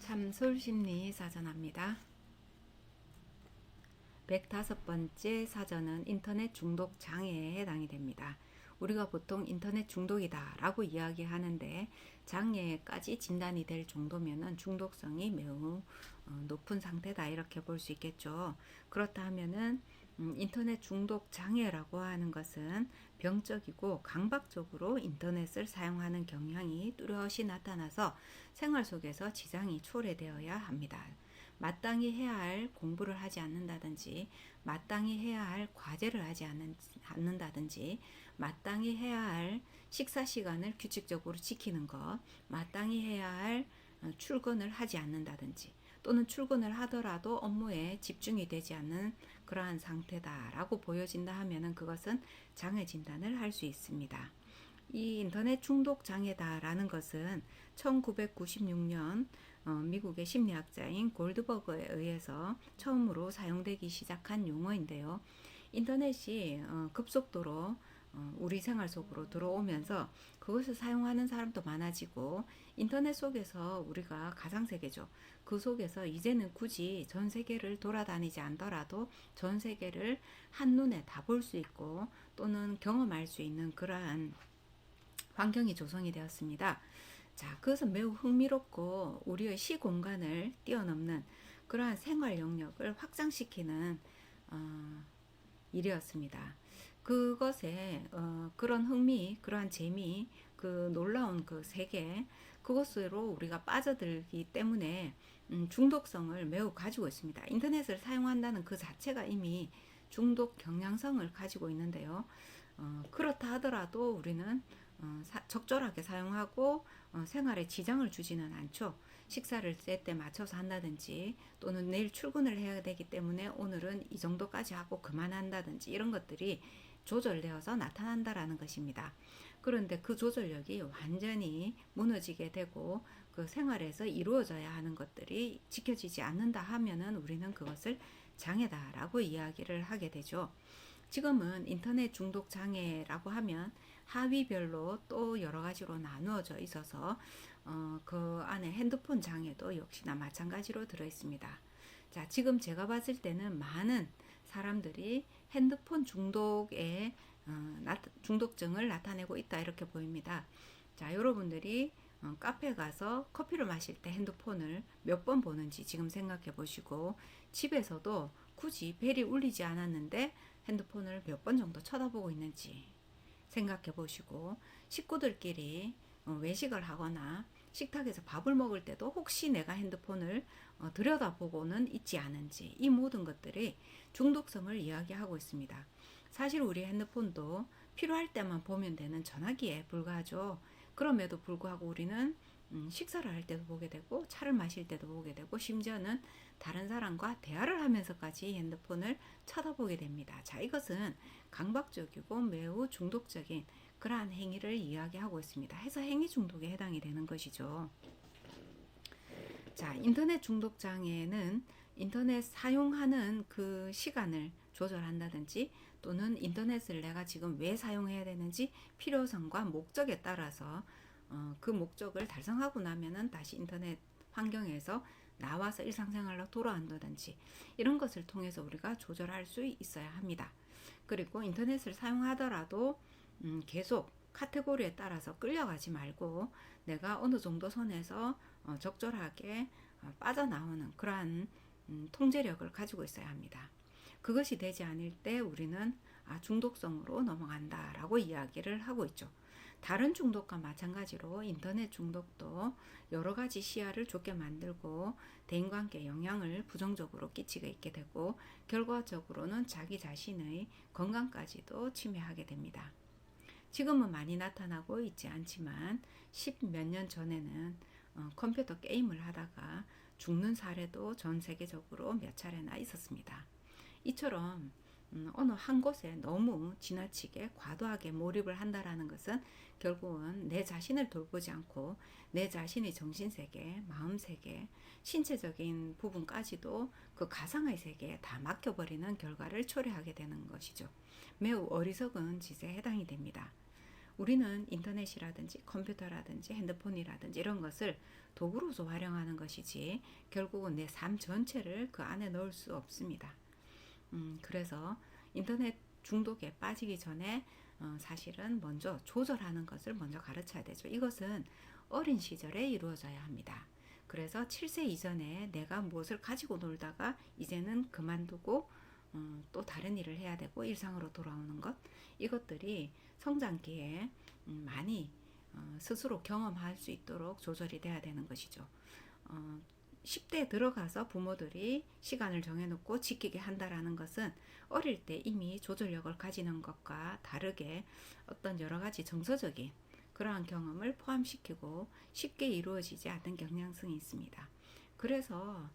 참솔심리 사전합니다. 105번째 사전은 인터넷 중독 장애에 해당이 됩니다. 우리가 보통 인터넷 중독이다 라고 이야기하는데 장애까지 진단이 될 정도면 중독성이 매우 높은 상태다 이렇게 볼 수 있겠죠. 그렇다 하면은 인터넷 중독 장애라고 하는 것은 병적이고 강박적으로 인터넷을 사용하는 경향이 뚜렷이 나타나서 생활 속에서 지장이 초래되어야 합니다. 마땅히 해야 할 공부를 하지 않는다든지, 마땅히 해야 할 과제를 하지 않는다든지, 마땅히 해야 할 식사 시간을 규칙적으로 지키는 것, 마땅히 해야 할 출근을 하지 않는다든지, 또는 출근을 하더라도 업무에 집중이 되지 않는 그러한 상태다라고 보여진다 하면은 그것은 장애 진단을 할 수 있습니다. 이 인터넷 중독 장애다라는 것은 1996년 미국의 심리학자인 골드버그에 의해서 처음으로 사용되기 시작한 용어인데요. 인터넷이 급속도로 우리 생활 속으로 들어오면서 그것을 사용하는 사람도 많아지고 인터넷 속에서 우리가 가상세계죠. 그 속에서 이제는 굳이 전 세계를 돌아다니지 않더라도 전 세계를 한눈에 다 볼 수 있고 또는 경험할 수 있는 그러한 환경이 조성이 되었습니다. 자, 그것은 매우 흥미롭고 우리의 시공간을 뛰어넘는 그러한 생활 영역을 확장시키는 일이었습니다. 그것에 그런 흥미, 그러한 재미, 그 놀라운 그 세계, 그것으로 우리가 빠져들기 때문에 중독성을 매우 가지고 있습니다. 인터넷을 사용한다는 그 자체가 이미 중독 경향성을 가지고 있는데요. 그렇다 하더라도 우리는 적절하게 사용하고 생활에 지장을 주지는 않죠. 식사를 때때 맞춰서 한다든지 또는 내일 출근을 해야 되기 때문에 오늘은 이 정도까지 하고 그만한다든지 이런 것들이 조절되어서 나타난다라는 것입니다. 그런데 그 조절력이 완전히 무너지게 되고 그 생활에서 이루어져야 하는 것들이 지켜지지 않는다 하면은 우리는 그것을 장애다라고 이야기를 하게 되죠. 지금은 인터넷 중독 장애라고 하면 하위별로 또 여러 가지로 나누어져 있어서 그 안에 핸드폰 장애도 역시나 마찬가지로 들어 있습니다. 자, 지금 제가 봤을 때는 많은 사람들이 핸드폰 중독에 중독증을 나타내고 있다 이렇게 보입니다. 자, 여러분들이 카페 가서 커피를 마실 때 핸드폰을 몇 번 보는지 지금 생각해 보시고 집에서도 굳이 벨이 울리지 않았는데 핸드폰을 몇 번 정도 쳐다보고 있는지 생각해 보시고 식구들끼리 외식을 하거나 식탁에서 밥을 먹을 때도 혹시 내가 핸드폰을 들여다보고는 있지 않은지 이 모든 것들이 중독성을 이야기하고 있습니다. 사실 우리 핸드폰도 필요할 때만 보면 되는 전화기에 불과하죠. 그럼에도 불구하고 우리는 식사를 할 때도 보게 되고 차를 마실 때도 보게 되고 심지어는 다른 사람과 대화를 하면서까지 핸드폰을 쳐다보게 됩니다. 자, 이것은 강박적이고 매우 중독적인 그러한 행위를 이야기하고 있습니다. 해서 행위 중독에 해당이 되는 것이죠. 자, 인터넷 중독 장애는 인터넷 사용하는 그 시간을 조절한다든지 또는 인터넷을 내가 지금 왜 사용해야 되는지 필요성과 목적에 따라서 그 목적을 달성하고 나면은 다시 인터넷 환경에서 나와서 일상생활로 돌아온다든지 이런 것을 통해서 우리가 조절할 수 있어야 합니다. 그리고 인터넷을 사용하더라도 계속 카테고리에 따라서 끌려가지 말고 내가 어느 정도 선에서 적절하게 빠져나오는 그러한 통제력을 가지고 있어야 합니다. 그것이 되지 않을 때 우리는 중독성으로 넘어간다라고 이야기를 하고 있죠. 다른 중독과 마찬가지로 인터넷 중독도 여러 가지 시야를 좁게 만들고 대인관계에 영향을 부정적으로 끼치게 있게 되고 결과적으로는 자기 자신의 건강까지도 침해하게 됩니다. 지금은 많이 나타나고 있지 않지만 10몇 년 전에는 컴퓨터 게임을 하다가 죽는 사례도 전 세계적으로 몇 차례나 있었습니다. 이처럼 어느 한 곳에 너무 지나치게 과도하게 몰입을 한다라는 것은 결국은 내 자신을 돌보지 않고 내 자신의 정신세계, 마음세계, 신체적인 부분까지도 그 가상의 세계에 다 맡겨버리는 결과를 초래하게 되는 것이죠. 매우 어리석은 짓에 해당이 됩니다. 우리는 인터넷이라든지 컴퓨터라든지 핸드폰이라든지 이런 것을 도구로서 활용하는 것이지 결국은 내 삶 전체를 그 안에 넣을 수 없습니다. 그래서 인터넷 중독에 빠지기 전에 사실은 먼저 조절하는 것을 먼저 가르쳐야 되죠. 이것은 어린 시절에 이루어져야 합니다. 그래서 7세 이전에 내가 무엇을 가지고 놀다가 이제는 그만두고 또 다른 일을 해야 되고 일상으로 돌아오는 것, 이것들이 성장기에 많이 스스로 경험할 수 있도록 조절이 돼야 되는 것이죠. 10대에 들어가서 부모들이 시간을 정해놓고 지키게 한다라는 것은 어릴 때 이미 조절력을 가지는 것과 다르게 어떤 여러 가지 정서적인 그러한 경험을 포함시키고 쉽게 이루어지지 않는 경향성이 있습니다. 그래서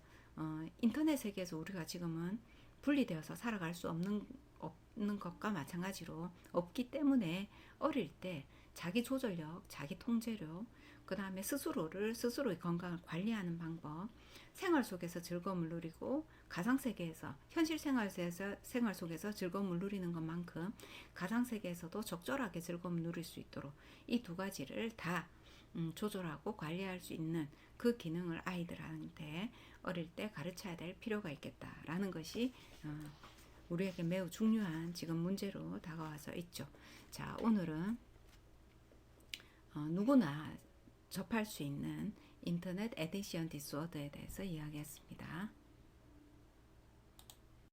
인터넷 세계에서 우리가 지금은 분리되어서 살아갈 수 없는 것과 마찬가지로 없기 때문에 어릴 때 자기 조절력, 자기 통제력, 그 다음에 스스로의 건강을 관리하는 방법, 생활 속에서 즐거움을 누리고 가상 세계에서 현실 생활 속에서 즐거움을 누리는 것만큼 가상 세계에서도 적절하게 즐거움을 누릴 수 있도록 이 두 가지를 다 조절하고 관리할 수 있는 그 기능을 아이들한테 어릴 때 가르쳐야 될 필요가 있겠다라는 것이 우리에게 매우 중요한 지금 문제로 다가와서 있죠. 자, 오늘은 누구나 접할 수 있는 인터넷 에딕션 디스오더에 대해서 이야기했습니다.